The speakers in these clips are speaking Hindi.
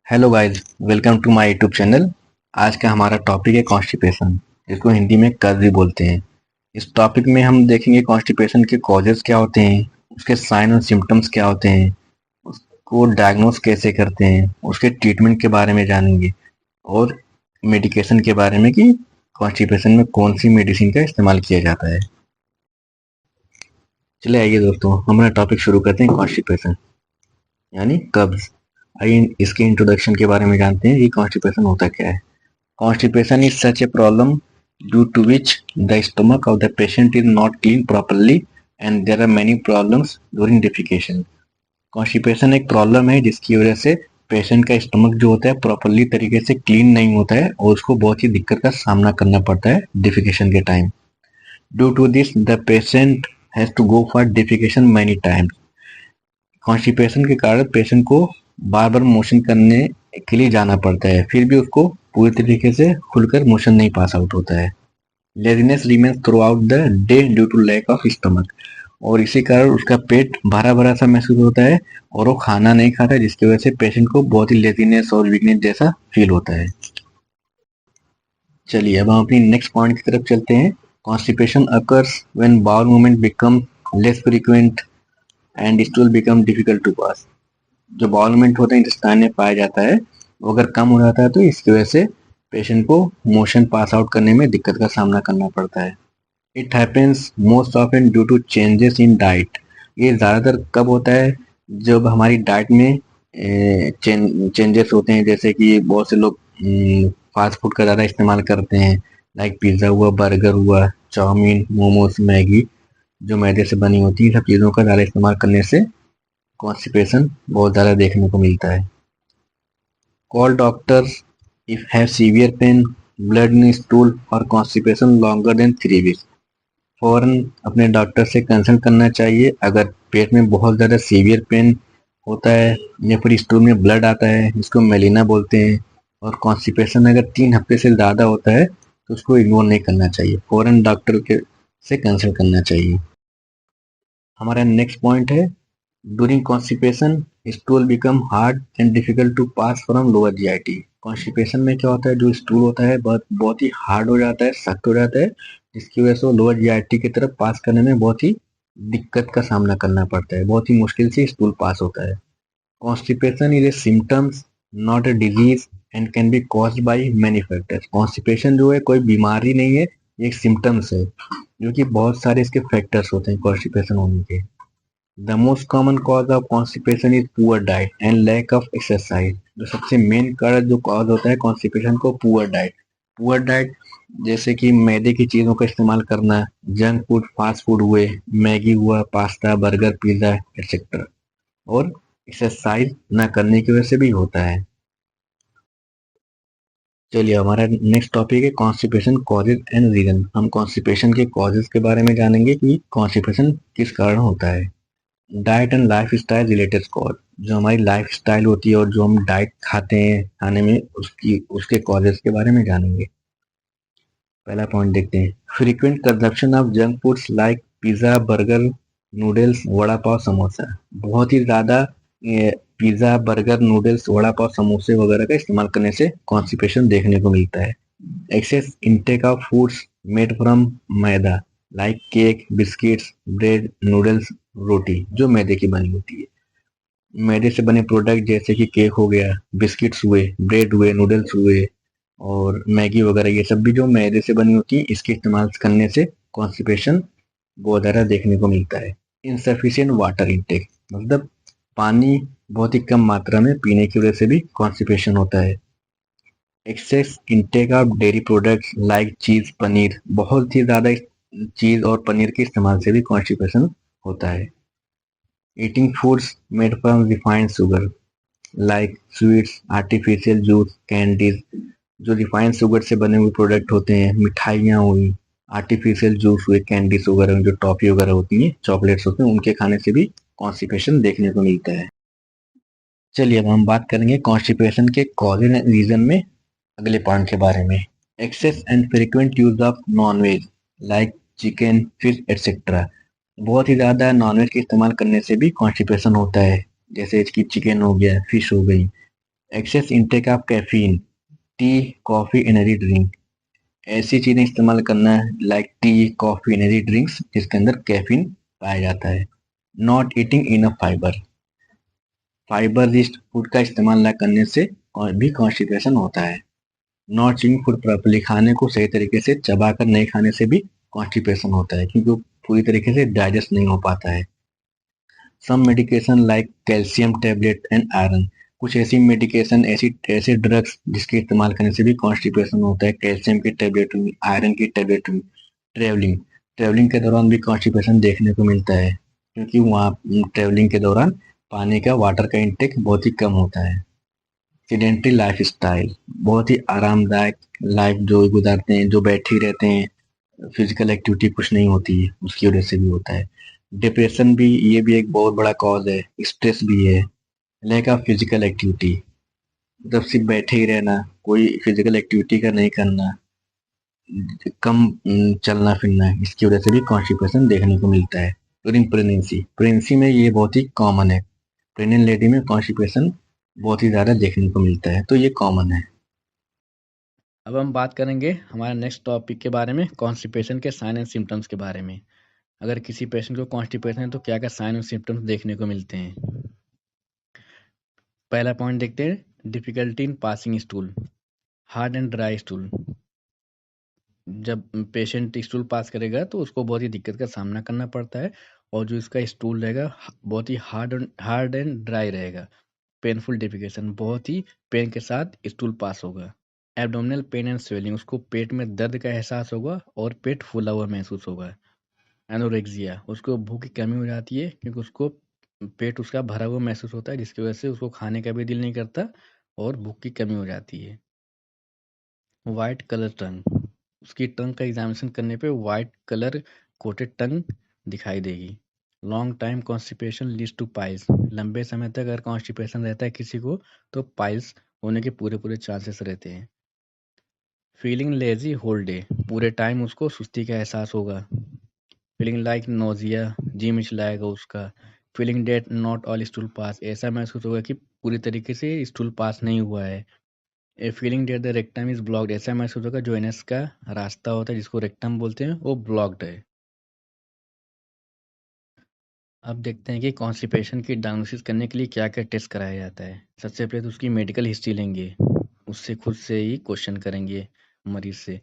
Hello guys, welcome to my YouTube channel. आज का हमारा टॉपिक है कॉन्स्टिपेशन, जिसको हिंदी में कब्ज भी बोलते हैं। इस टॉपिक में हम देखेंगे कॉन्स्टिपेशन के कॉजेज क्या होते हैं, उसके साइन और सिम्टम्स क्या होते हैं, उसको डायग्नोस कैसे करते हैं, उसके ट्रीटमेंट के बारे में जानेंगे और मेडिकेशन के बारे में कि कॉन्स्टिपेशन में कौन सी मेडिसिन का इस्तेमाल किया जाता है। चलिए आइए दोस्तों, हमारा टॉपिक शुरू करते हैं। कॉन्स्टिपेशन यानी कब्ज। आइए इसके इंट्रोडक्शन के बारे में जानते हैं कि कॉन्स्टिपेशन होता क्या है। Constipation is such a problem due to which the stomach of the patient is not cleaned properly and there are many problems during defecation. Constipation एक प्रॉब्लम है जिसकी वजह से पेशेंट का स्टमक जो होता है प्रॉपरली तरीके से क्लीन नहीं होता है और उसको बहुत ही दिक्कत का सामना करना पड़ता है डिफिकेशन के time. Due to this the patient has to go for defecation many times. Constipation के कारण पेशेंट को बार बार मोशन करने के लिए जाना पड़ता है, फिर भी उसको पूरी तरीके से खुलकर मोशन नहीं पास आउट होता है। Laziness remains throughout the day due to lack of stomach, और इसी कारण उसका पेट भरा भरा सा महसूस होता है और वो खाना नहीं खाता, जिसकी वजह से पेशेंट को बहुत ही लेजीनेस और वीकनेस जैसा फील होता है। चलिए अब हम अपनी नेक्स्ट पॉइंट की तरफ चलते हैं। Constipation occurs when bowel movement become less frequent and stool become difficult to pass. जो बाउलमेंट होता है इंटेस्टाइन में पाया जाता है, वो अगर कम हो जाता है तो इसकी वजह से पेशेंट को मोशन पास आउट करने में दिक्कत का सामना करना पड़ता है। It happens most often due to changes in diet. ये ज़्यादातर कब होता है? जब हमारी डाइट में चेंजेस होते हैं, जैसे कि बहुत से लोग फास्ट फूड का ज़्यादा इस्तेमाल करते हैं, लाइक पिज़्ज़ा हुआ, बर्गर हुआ, चाउमीन, मोमोज, मैगी, जो मैदे से बनी होती है। सब चीज़ों का ज़्यादा इस्तेमाल करने से कॉन्स्टिपेशन बहुत ज़्यादा देखने को मिलता है। Call doctors if have severe pain, blood in stool और कॉन्स्टिपेशन लॉन्गर देन 3 वीक्स। फौरन अपने डॉक्टर से कंसल्ट करना चाहिए अगर पेट में बहुत ज़्यादा सीवियर पेन होता है या फिर स्टूल में ब्लड आता है, जिसको मेलिना बोलते हैं, और कॉन्स्टिपेशन अगर 3 हफ्ते से ज़्यादा होता है तो उसको इग्नोर नहीं करना चाहिए, फौरन डॉक्टर के से कंसल्ट करना चाहिए। हमारा नेक्स्ट पॉइंट है during constipation stool become hard and difficult to pass from lower GIT. Constipation में क्या होता है, जो स्टूल होता है बहुत बहुत ही हार्ड हो जाता है, सख्त हो जाता है, जिसकी वजह से वो लोअर जीआईटी की तरफ पास करने में बहुत ही दिक्कत का सामना करना पड़ता है, बहुत ही मुश्किल से स्टूल पास होता है। Constipation is a symptoms not a disease and can be caused by many factors. Constipation जो है कोई बीमारी नहीं है, ये एक सिम्टम्स है, जो कि बहुत सारे इसके फैक्टर्स होते हैं कॉन्स्टिपेशन होने के। The most common cause of constipation is poor diet and lack of exercise। जो सबसे मेन कारण जो कॉज होता है कॉन्स्टिपेशन को, पुअर डाइट। पुअर डाइट जैसे कि मैदे की चीज़ों का इस्तेमाल करना, जंक फूड, फास्ट फूड हुए, मैगी हुआ, पास्ता, बर्गर, पिज़्ज़ा एक्सेट्रा, और एक्सरसाइज न करने की वजह से भी होता है। चलिए हमारा नेक्स्ट टॉपिक है कॉन्स्टिपेशन कॉजेज एंड रीजन। हम कॉन्स्टिपेशन के कॉजेज के बारे में जानेंगे कि कॉन्स्टिपेशन किस कारण होता है। Diet and life style related cause, जो हमारी लाइफ स्टाइल होती है और जो हम डाइट खाते हैं खाने में, उसकी उसके कॉजेज के बारे में जानेंगे। पहला पॉइंट देखते हैं, frequent consumption of junk foods like pizza, burger, noodles, vada pav, samosa. बहुत ही ज़्यादा pizza, burger, noodles, vada pav, समोसे वगैरह का इस्तेमाल करने से कॉन्स्टिपेशन देखने को मिलता है। Excess intake of foods made from maida like cake, biscuits, bread, noodles, roti, जो मैदे की बनी होती है। मैदे से बने प्रोडक्ट जैसे कि केक हो गया, बिस्किट्स हुए, ब्रेड हुए, नूडल्स हुए और मैगी वगैरह, ये सब भी जो मैदे से बनी होती है, इसके इस्तेमाल करने से कॉन्स्टिपेशन बहुत ज़्यादा देखने को मिलता है। इनसफिशिएंट वाटर इंटेक, मतलब पानी बहुत ही कम मात्रा में पीने की वजह से भी कॉन्स्टिपेशन होता है। Excess intake of dairy products like cheese, paneer, बहुत ही ज़्यादा चीज़ और पनीर के इस्तेमाल से भी कॉन्स्टिपेशन होता है। Eating foods made from refined sugar like sweets, artificial juice, candies, जो रिफाइंड शुगर से बने हुए प्रोडक्ट होते हैं, मिठाइयाँ हुई, आर्टिफिशियल जूस हुए, कैंडीज वगैरह, जो टॉफी वगैरह होती हैं, चॉकलेट्स होते हैं, उनके खाने से भी कॉन्स्टिपेशन देखने को मिलता है। चलिए अब हम बात करेंगे कॉन्स्टिपेशन के कॉज एंड रीजन में अगले पॉइंट के बारे में। Excess and frequent use of non veg like chicken, fish etcetera. बहुत ही ज़्यादा नॉन वेज के इस्तेमाल करने से भी कॉन्स्टिपेशन होता है, जैसे कि चिकन हो गया, फिश हो गई, excess intake of caffeine, tea, coffee, energy drink, ऐसी चीजें इस्तेमाल करना है like tea, coffee, energy drinks जिसके अंदर कैफीन पाया जाता है। Not eating enough fibre, fibre rich food का इस्तेमाल न करने से भी कॉन्स्टिपेशन होता है। नॉट च्यूइंग फूड प्रॉपर्ली, खाने को सही तरीके से चबाकर नहीं खाने से भी कॉन्स्टिपेशन होता है क्योंकि वो पूरी तरीके से डाइजेस्ट नहीं हो पाता है। Some medication like calcium tablet and iron, कुछ ऐसी मेडिकेशन, ऐसी ऐसे ड्रग्स जिसके इस्तेमाल करने से भी कॉन्स्टिपेशन होता है। कैल्शियम की टेबलेट हुई, आयरन की टेबलेट हुई। ट्रेवलिंग, ट्रेवलिंग के दौरान भी कॉन्स्टिपेशन देखने को मिलता है क्योंकि वहाँ ट्रेवलिंग के दौरान पानी का, वाटर का इंटेक बहुत ही कम होता है। सीडेंटरी लाइफ स्टाइल, बहुत ही आरामदायक लाइफ जो गुजारते हैं, जो बैठे ही रहते हैं, फिजिकल एक्टिविटी कुछ नहीं होती है, उसकी वजह से भी होता है। डिप्रेशन भी, ये भी एक बहुत बड़ा कॉज है। स्ट्रेस भी है। लैक ऑफ फिजिकल एक्टिविटी, मतलब सिर्फ बैठे ही रहना, कोई फिजिकल एक्टिविटी का नहीं करना, कम चलना फिरना, इसकी वजह से भी कॉन्स्टिपेशन देखने को मिलता है। ड्यूरिंग प्रेगनेंसी, प्रेगनेंसी में ये बहुत ही कॉमन है। प्रेग्नेंट लेडी में कॉन्स्टिपेशन बहुत ही ज़्यादा देखने को मिलता है, तो ये कॉमन है। अब हम बात करेंगे हमारे नेक्स्ट टॉपिक के बारे में, कॉन्स्टिपेशन के साइन एंड सिम्टम्स के बारे में। अगर किसी पेशेंट को कॉन्स्टिपेशन है तो क्या क्या साइन और सिम्टम्स देखने को मिलते हैं। पहला पॉइंट देखते हैं, difficulty in passing stool, hard and dry stool. जब पेशेंट स्टूल पास करेगा तो उसको बहुत ही दिक्कत का सामना करना पड़ता है, और जो इसका स्टूल रहेगा बहुत ही हार्ड एंड ड्राई रहेगा। पेनफुल डिफिकेशन, बहुत ही पेन के साथ स्टूल पास होगा। एब्डोमिनल पेन एंड स्वेलिंग, उसको पेट में दर्द का एहसास होगा और पेट फूला हुआ महसूस होगा। एनोरेक्सिया, उसको भूख की कमी हो जाती है क्योंकि उसको पेट उसका भरा हुआ महसूस होता है, जिसकी वजह से उसको खाने का भी दिल नहीं करता और भूख की कमी हो जाती है। वाइट कलर टंग, उसकी टंग का एग्जामिनेशन करने पे वाइट कलर कोटेड टंग दिखाई देगी। Long time constipation leads two piles, लंबे समय तक अगर कॉन्स्टिपेशन रहता है किसी को तो पाइल्स होने के पूरे चांसेस रहते हैं। फीलिंग लेजी होल डे, पूरे टाइम उसको सुस्ती का एहसास होगा। फीलिंग लाइक नोजिया, जी मिचलाएगा उसका। Feeling that not all stool pass, ऐसा महसूस होगा कि पूरी तरीके से स्टूल पास नहीं हुआ है। A feeling that the rectum is blocked, ऐसा महसूस होगा जो एनएस का रास्ता होता है जिसको रेक्टम बोलते हैं वो ब्लॉक्ड है। अब देखते हैं कि कॉन्स्टिपेशन की डायग्नोसिस करने के लिए क्या क्या टेस्ट कराया जाता है। सबसे पहले तो उसकी मेडिकल हिस्ट्री लेंगे, उससे खुद से ही क्वेश्चन करेंगे मरीज से।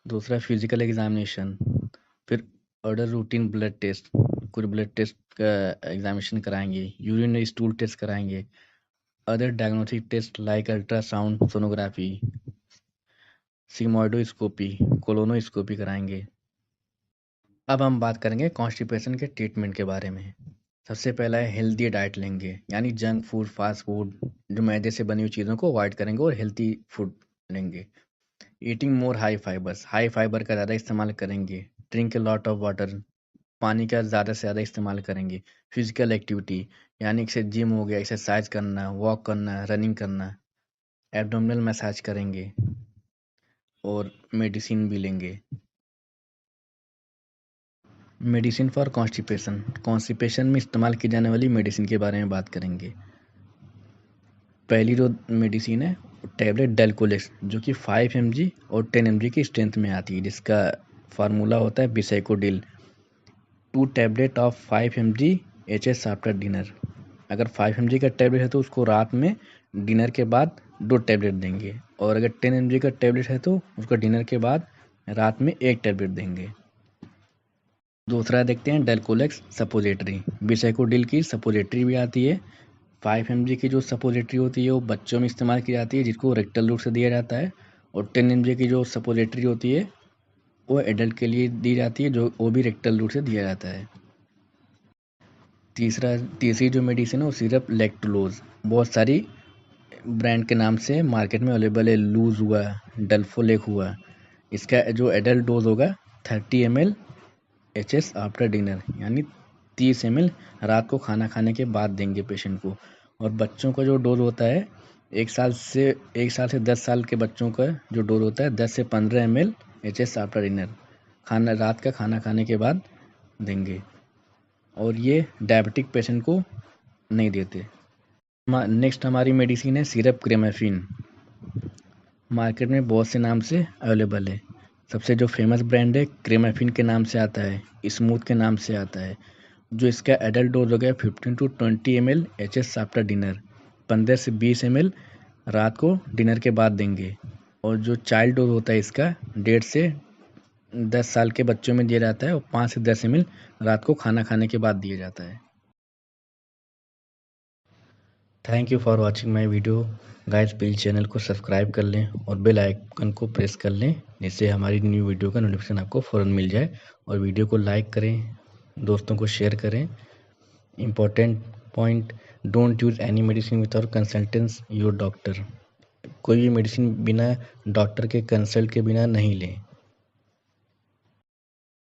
दूसरा फिजिकल एग्जामिनेशन, फिर ऑर्डर रूटीन ब्लड टेस्ट, कुछ ब्लड टेस्ट का एग्जामिनेशन कराएंगे। यूरिन स्टूल टेस्ट कराएंगे। Other diagnostic taste like ultrasound, sonography, sigmoidoscopy, colonoscopy कराएंगे। अब हम बात करेंगे कॉन्स्टिपेशन के ट्रीटमेंट के बारे में। सबसे पहला है हेल्दी डाइट लेंगे, यानी जंक फूड, फास्ट फूड, जो मैदे से बनी हुई चीज़ों को अवॉइड करेंगे और हेल्दी फूड लेंगे। ईटिंग मोर हाई फाइबर्स, हाई फाइबर का ज़्यादा इस्तेमाल करेंगे। Drink a lot of water, पानी का ज़्यादा से ज़्यादा इस्तेमाल करेंगे। फिजिकल एक्टिविटी, यानी कि जिम हो गया, एक्सरसाइज करना, वॉक करना, रनिंग करना। एब्डोमिनल मसाज करेंगे और मेडिसिन भी लेंगे। मेडिसिन फॉर कॉन्स्टिपेशन, कॉन्स्टिपेशन में इस्तेमाल की जाने वाली मेडिसिन के बारे में बात करेंगे। पहली जो मेडिसिन है टैबलेट डेल्कोलेक्स, जो कि 5 mg और 10 mg की स्ट्रेंथ में आती है, जिसका फार्मूला होता है बिसाइकोडिल। 2 tablet of 5 mg HS after dinner. अगर 5 mg का टैबलेट है तो उसको रात में डिनर के बाद 2 टैबलेट देंगे, और अगर 10 mg का टैबलेट है तो उसको डिनर के बाद रात में 1 टैबलेट देंगे। दूसरा देखते हैं डेल्कोलेक्स सपोजिटरी। बिसाइकोडिल की सपोजिटरी भी आती है। 5 mg की जो सपोजिटरी होती है वो बच्चों में इस्तेमाल की जाती है, जिसको रेक्टल रूट से दिया जाता है। और 10 mg की जो सपोजिटरी होती है वो एडल्ट के लिए दी जाती है, जो वो भी रेक्टल रूट से दिया जाता है। तीसरी जो मेडिसिन है वो सिरप लैक्टुलोज, बहुत सारी ब्रांड के नाम से मार्केट में अवेलेबल है। लूज हुआ, डल्फोलेक हुआ। इसका जो एडल्ट डोज होगा 30 ml HS आफ्टर डिनर, यानी 30 ml रात को खाना खाने के बाद देंगे पेशेंट को। और बच्चों का जो डोज होता है 1 साल से 10 साल के बच्चों का जो डोज होता है 10 से 15 ml HS आफ्टर डिनर, रात का खाना खाने के बाद देंगे। और ये डायबिटिक पेशेंट को नहीं देते। नेक्स्ट हमारी मेडिसिन है सिरप क्रेमाफिन। मार्केट में बहुत से नाम से अवेलेबल है। सबसे जो फेमस ब्रांड है क्रेमाफिन के नाम से आता है, स्मूथ के नाम से आता है। जो इसका एडल्ट डोज हो गया 15 to 20 ml HS after dinner, 15 से 20 ml रात को डिनर के बाद देंगे। और जो चाइल्ड डोज होता है इसका 1.5 से 10 साल के बच्चों में दिया जाता है और 5 से 10 ml रात को खाना खाने के बाद दिया जाता है। Thank you for watching my video guys. Please channel को सब्सक्राइब कर लें और बेल आइकन को प्रेस कर लें, जिससे हमारी न्यू वीडियो का नोटिफिकेशन आपको फ़ौरन मिल जाए। और वीडियो को लाइक करें, दोस्तों को शेयर करें। Important point, don't use any medicine without कंसल्टेंस your doctor. कोई भी मेडिसिन बिना डॉक्टर के कंसल्ट के बिना नहीं लें।